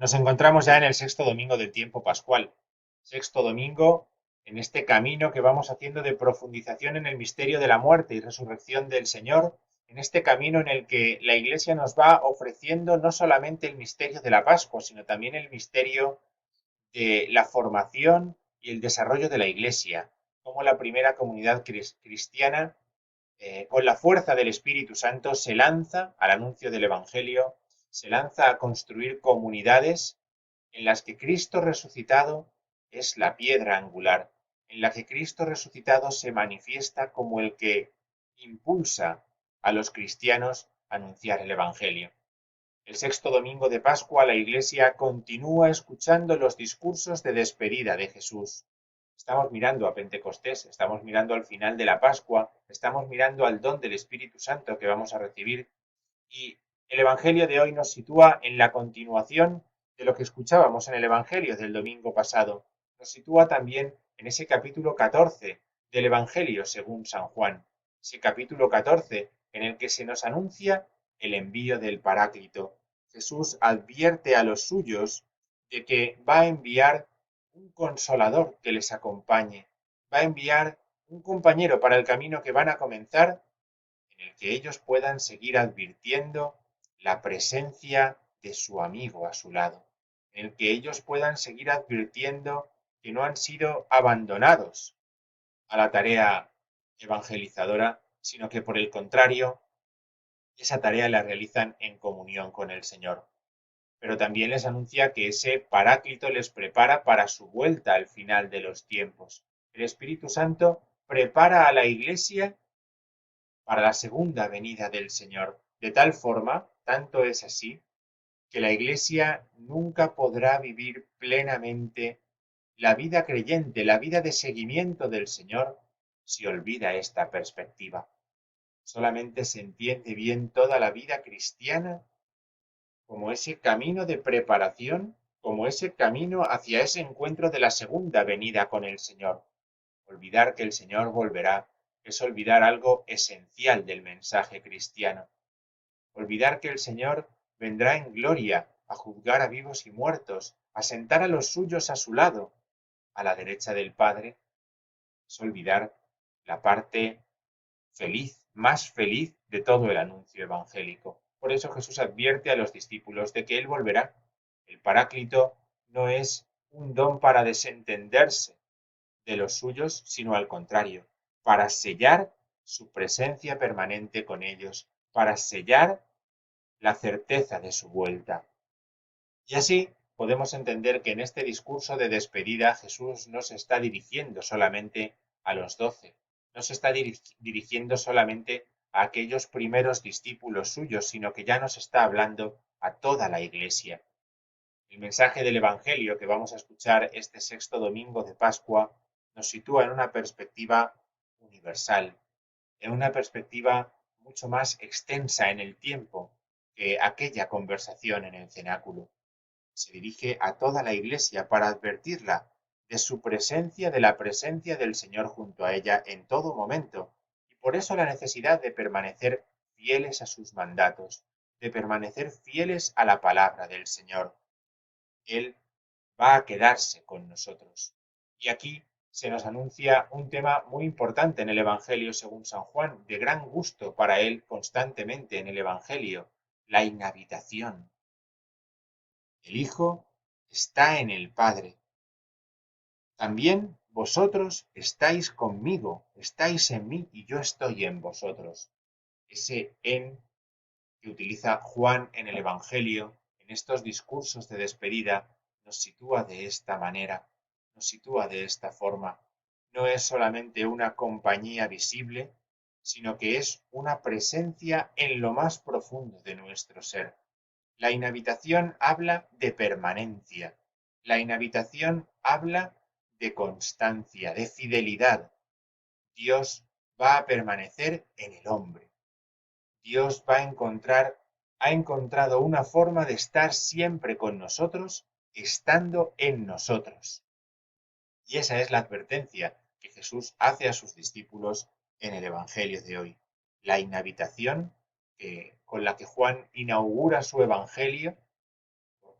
Nos encontramos ya en el sexto domingo del tiempo pascual. Sexto domingo en este camino que vamos haciendo de profundización en el misterio de la muerte y resurrección del Señor, en este camino en el que la Iglesia nos va ofreciendo no solamente el misterio de la Pascua, sino también el misterio de la formación y el desarrollo de la Iglesia, como la primera comunidad cristiana, con la fuerza del Espíritu Santo, se lanza al anuncio del Evangelio, se lanza a construir comunidades en las que Cristo resucitado es la piedra angular, en la que Cristo resucitado se manifiesta como el que impulsa a los cristianos a anunciar el Evangelio. El sexto domingo de Pascua la Iglesia continúa escuchando los discursos de despedida de Jesús. Estamos mirando a Pentecostés, estamos mirando al final de la Pascua, estamos mirando al don del Espíritu Santo que vamos a recibir, y el Evangelio de hoy nos sitúa en la continuación de lo que escuchábamos en el Evangelio del domingo pasado. Nos sitúa también en ese capítulo 14 del Evangelio según San Juan. Ese capítulo 14 en el que se nos anuncia el envío del Paráclito. Jesús advierte a los suyos de que va a enviar un consolador que les acompañe. Va a enviar un compañero para el camino que van a comenzar, en el que ellos puedan seguir advirtiendo la presencia de su amigo a su lado, en el que ellos puedan seguir advirtiendo que no han sido abandonados a la tarea evangelizadora, sino que por el contrario, esa tarea la realizan en comunión con el Señor. Pero también les anuncia que ese Paráclito les prepara para su vuelta al final de los tiempos. El Espíritu Santo prepara a la Iglesia para la segunda venida del Señor. De tal forma, tanto es así, que la Iglesia nunca podrá vivir plenamente la vida creyente, la vida de seguimiento del Señor, si olvida esta perspectiva. Solamente se entiende bien toda la vida cristiana como ese camino de preparación, como ese camino hacia ese encuentro de la segunda venida con el Señor. Olvidar que el Señor volverá es olvidar algo esencial del mensaje cristiano. Olvidar que el Señor vendrá en gloria a juzgar a vivos y muertos, a sentar a los suyos a su lado, a la derecha del Padre, es olvidar la parte feliz, más feliz de todo el anuncio evangélico. Por eso Jesús advierte a los discípulos de que Él volverá. El Paráclito no es un don para desentenderse de los suyos, sino al contrario, para sellar su presencia permanente con ellos, para sellar la certeza de su vuelta. Y así podemos entender que en este discurso de despedida Jesús no se está dirigiendo solamente a los 12, no se está dirigiendo solamente a aquellos primeros discípulos suyos, sino que ya nos está hablando a toda la Iglesia. El mensaje del Evangelio que vamos a escuchar este sexto domingo de Pascua nos sitúa en una perspectiva universal, en una perspectiva mucho más extensa en el tiempo que aquella conversación en el cenáculo. Se dirige a toda la Iglesia para advertirla de su presencia, de la presencia del Señor junto a ella en todo momento, y por eso la necesidad de permanecer fieles a sus mandatos, de permanecer fieles a la palabra del Señor. Él va a quedarse con nosotros. Y aquí se nos anuncia un tema muy importante en el Evangelio según San Juan, de gran gusto para él constantemente en el Evangelio, la inhabitación. El Hijo está en el Padre. También vosotros estáis conmigo, estáis en mí y yo estoy en vosotros. Ese en que utiliza Juan en el Evangelio, en estos discursos de despedida, nos sitúa de esta manera, nos sitúa de esta forma. No es solamente una compañía visible, sino que es una presencia en lo más profundo de nuestro ser. La inhabitación habla de permanencia. La inhabitación habla de constancia, de fidelidad. Dios va a permanecer en el hombre. Dios ha encontrado una forma de estar siempre con nosotros, estando en nosotros. Y esa es la advertencia que Jesús hace a sus discípulos en el Evangelio de hoy. La inhabitación con la que Juan inaugura su Evangelio,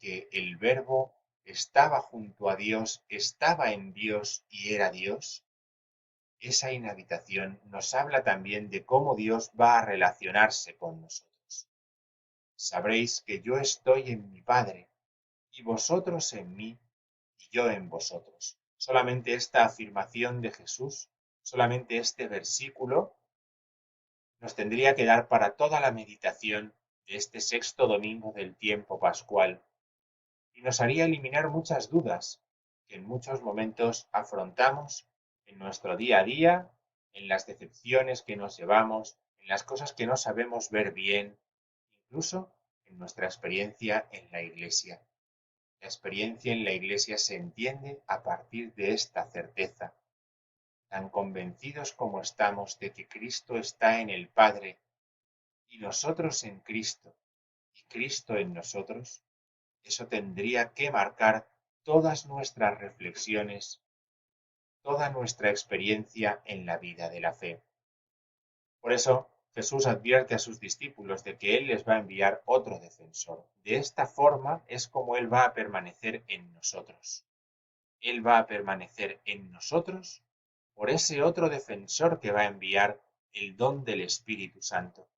que el Verbo estaba junto a Dios, estaba en Dios y era Dios, esa inhabitación nos habla también de cómo Dios va a relacionarse con nosotros. Sabréis que yo estoy en mi Padre, y vosotros en mí, y yo en vosotros. Solamente esta afirmación de Jesús, solamente este versículo, nos tendría que dar para toda la meditación de este sexto domingo del tiempo pascual, y nos haría eliminar muchas dudas que en muchos momentos afrontamos en nuestro día a día, en las decepciones que nos llevamos, en las cosas que no sabemos ver bien, incluso en nuestra experiencia en la Iglesia. La experiencia en la Iglesia se entiende a partir de esta certeza. Tan convencidos como estamos de que Cristo está en el Padre y nosotros en Cristo y Cristo en nosotros, eso tendría que marcar todas nuestras reflexiones, toda nuestra experiencia en la vida de la fe. Por eso Jesús advierte a sus discípulos de que Él les va a enviar otro defensor. De esta forma es como Él va a permanecer en nosotros. Él va a permanecer en nosotros por ese otro defensor que va a enviar el don del Espíritu Santo.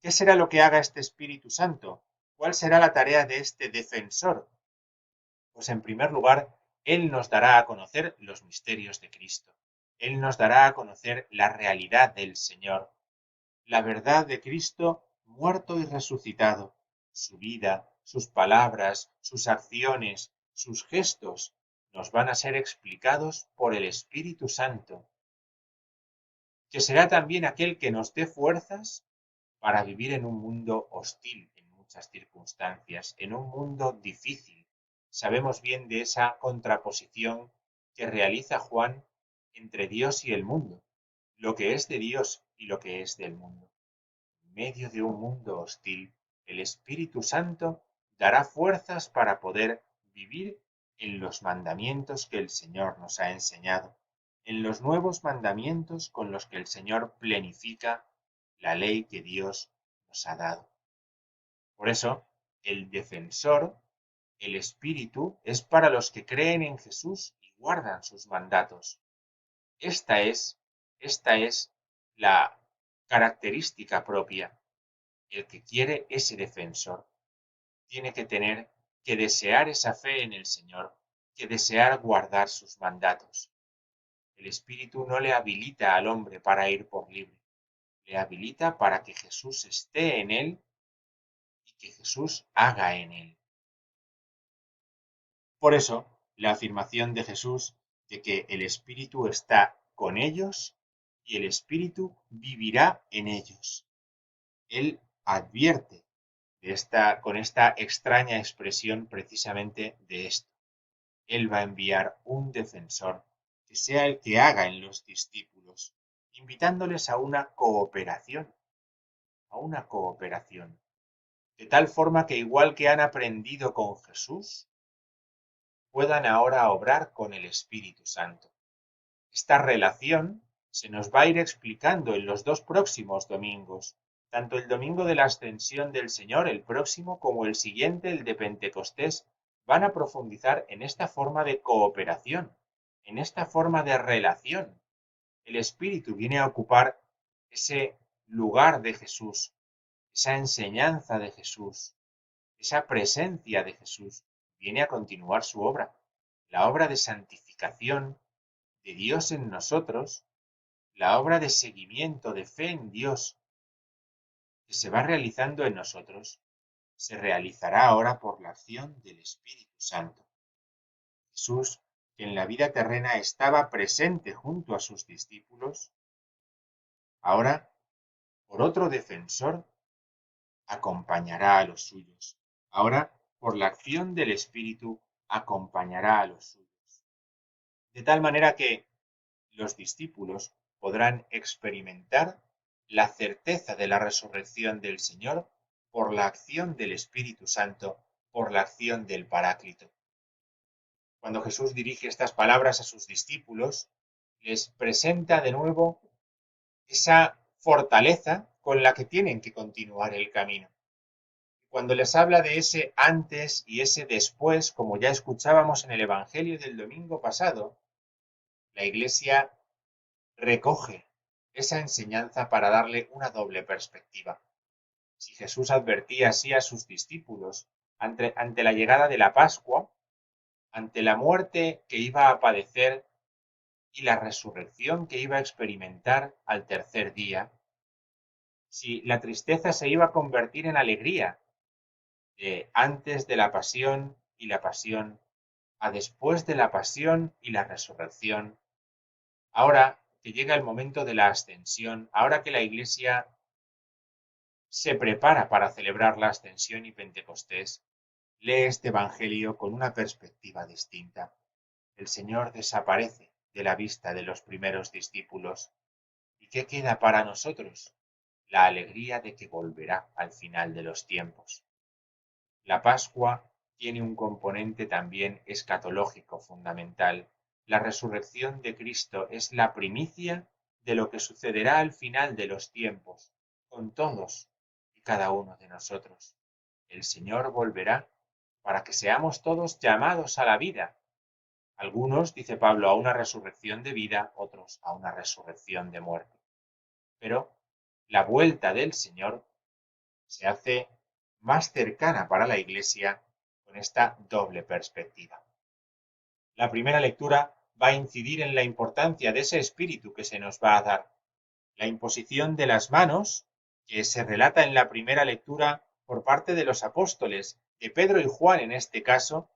¿Qué será lo que haga este Espíritu Santo? ¿Cuál será la tarea de este defensor? Pues en primer lugar, Él nos dará a conocer los misterios de Cristo. Él nos dará a conocer la realidad del Señor, la verdad de Cristo muerto y resucitado, su vida, sus palabras, sus acciones, sus gestos, nos van a ser explicados por el Espíritu Santo, que será también aquel que nos dé fuerzas para vivir en un mundo hostil en muchas circunstancias, en un mundo difícil. Sabemos bien de esa contraposición que realiza Juan entre Dios y el mundo, lo que es de Dios y lo que es del mundo. En medio de un mundo hostil, el Espíritu Santo dará fuerzas para poder vivir en los mandamientos que el Señor nos ha enseñado, en los nuevos mandamientos con los que el Señor plenifica la ley que Dios nos ha dado. Por eso, el defensor, el Espíritu, es para los que creen en Jesús y guardan sus mandatos. Esta es, esta es la característica propia. El que quiere ese defensor tiene que tener que desear esa fe en el Señor, que desear guardar sus mandatos. El Espíritu no le habilita al hombre para ir por libre, le habilita para que Jesús esté en él y que Jesús haga en él. Por eso, la afirmación de Jesús de que el Espíritu está con ellos y el Espíritu vivirá en ellos. Él advierte con esta extraña expresión precisamente de esto. Él va a enviar un defensor que sea el que haga en los discípulos, invitándoles a una cooperación, de tal forma que igual que han aprendido con Jesús, puedan ahora obrar con el Espíritu Santo. Esta relación se nos va a ir explicando en los dos próximos domingos, tanto el domingo de la Ascensión del Señor, el próximo, como el siguiente, el de Pentecostés, van a profundizar en esta forma de cooperación, en esta forma de relación. El Espíritu viene a ocupar ese lugar de Jesús, esa enseñanza de Jesús, esa presencia de Jesús, viene a continuar su obra, la obra de santificación de Dios en nosotros, la obra de seguimiento, de fe en Dios, que se va realizando en nosotros, se realizará ahora por la acción del Espíritu Santo. Jesús, que en la vida terrena estaba presente junto a sus discípulos, ahora, por otro defensor, acompañará a los suyos. Ahora, por la acción del Espíritu, acompañará a los suyos. De tal manera que los discípulos podrán experimentar la certeza de la resurrección del Señor por la acción del Espíritu Santo, por la acción del Paráclito. Cuando Jesús dirige estas palabras a sus discípulos, les presenta de nuevo esa fortaleza con la que tienen que continuar el camino. Cuando les habla de ese antes y ese después, como ya escuchábamos en el Evangelio del domingo pasado, la Iglesia recoge esa enseñanza para darle una doble perspectiva. Si Jesús advertía así a sus discípulos ante la llegada de la Pascua, ante la muerte que iba a padecer y la resurrección que iba a experimentar al tercer día, si la tristeza se iba a convertir en alegría antes de la pasión y la pasión, a después de la pasión y la resurrección, ahora que llega el momento de la ascensión, ahora que la Iglesia se prepara para celebrar la ascensión y Pentecostés, lee este Evangelio con una perspectiva distinta. El Señor desaparece de la vista de los primeros discípulos. ¿Y qué queda para nosotros? La alegría de que volverá al final de los tiempos. La Pascua tiene un componente también escatológico fundamental. La resurrección de Cristo es la primicia de lo que sucederá al final de los tiempos, con todos y cada uno de nosotros. El Señor volverá para que seamos todos llamados a la vida. Algunos, dice Pablo, a una resurrección de vida, otros a una resurrección de muerte. Pero la vuelta del Señor se hace más cercana para la Iglesia con esta doble perspectiva. La primera lectura va a incidir en la importancia de ese espíritu que se nos va a dar. La imposición de las manos, que se relata en la primera lectura por parte de los apóstoles, de Pedro y Juan en este caso,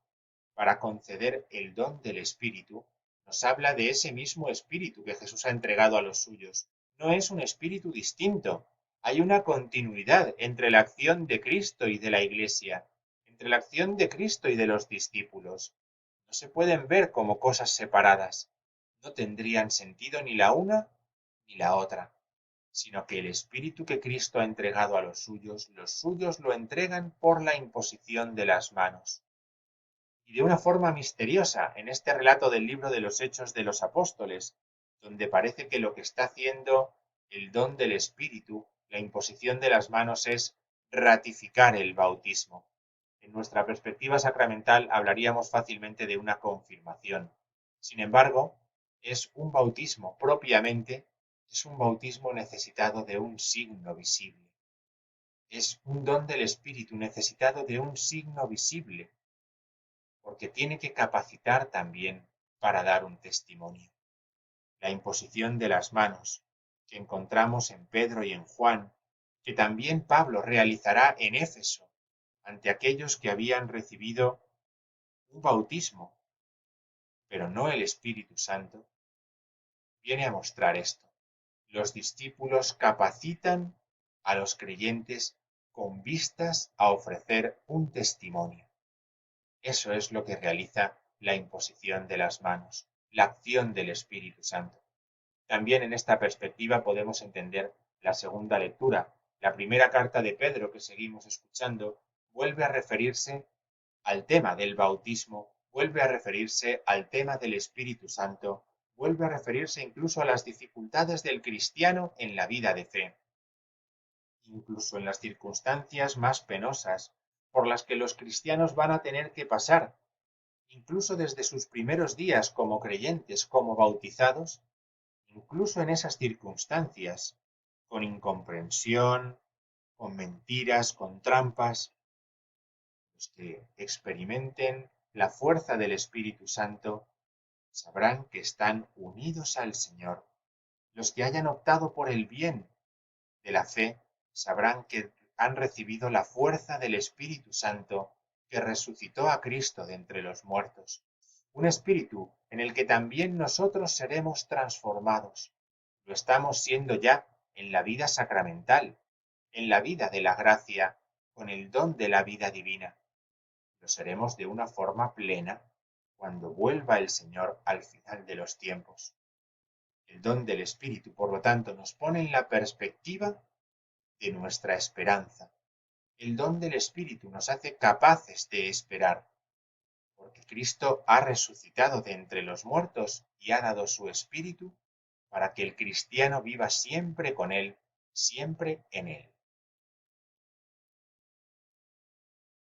para conceder el don del Espíritu, nos habla de ese mismo Espíritu que Jesús ha entregado a los suyos. No es un espíritu distinto. Hay una continuidad entre la acción de Cristo y de la Iglesia, entre la acción de Cristo y de los discípulos. No se pueden ver como cosas separadas. No tendrían sentido ni la una ni la otra, sino que el Espíritu que Cristo ha entregado a los suyos lo entregan por la imposición de las manos. Y de una forma misteriosa en este relato del libro de los Hechos de los Apóstoles, donde parece que lo que está haciendo el don del Espíritu, la imposición de las manos, es ratificar el bautismo. En nuestra perspectiva sacramental hablaríamos fácilmente de una confirmación. Sin embargo, es un bautismo propiamente, es un bautismo necesitado de un signo visible. Es un don del Espíritu necesitado de un signo visible, porque tiene que capacitar también para dar un testimonio. La imposición de las manos, que encontramos en Pedro y en Juan, que también Pablo realizará en Éfeso, ante aquellos que habían recibido un bautismo, pero no el Espíritu Santo, viene a mostrar esto. Los discípulos capacitan a los creyentes con vistas a ofrecer un testimonio. Eso es lo que realiza la imposición de las manos, la acción del Espíritu Santo. También en esta perspectiva podemos entender la segunda lectura. La primera carta de Pedro que seguimos escuchando vuelve a referirse al tema del bautismo, vuelve a referirse al tema del Espíritu Santo, vuelve a referirse incluso a las dificultades del cristiano en la vida de fe, incluso en las circunstancias más penosas por las que los cristianos van a tener que pasar, incluso desde sus primeros días como creyentes, como bautizados, incluso en esas circunstancias, con incomprensión, con mentiras, con trampas. Los que experimenten la fuerza del Espíritu Santo sabrán que están unidos al Señor. Los que hayan optado por el bien de la fe sabrán que han recibido la fuerza del Espíritu Santo que resucitó a Cristo de entre los muertos. Un espíritu en el que también nosotros seremos transformados. Lo estamos siendo ya en la vida sacramental, en la vida de la gracia, con el don de la vida divina. Lo seremos de una forma plena cuando vuelva el Señor al final de los tiempos. El don del Espíritu, por lo tanto, nos pone en la perspectiva de nuestra esperanza. El don del Espíritu nos hace capaces de esperar, porque Cristo ha resucitado de entre los muertos y ha dado su Espíritu para que el cristiano viva siempre con Él, siempre en Él.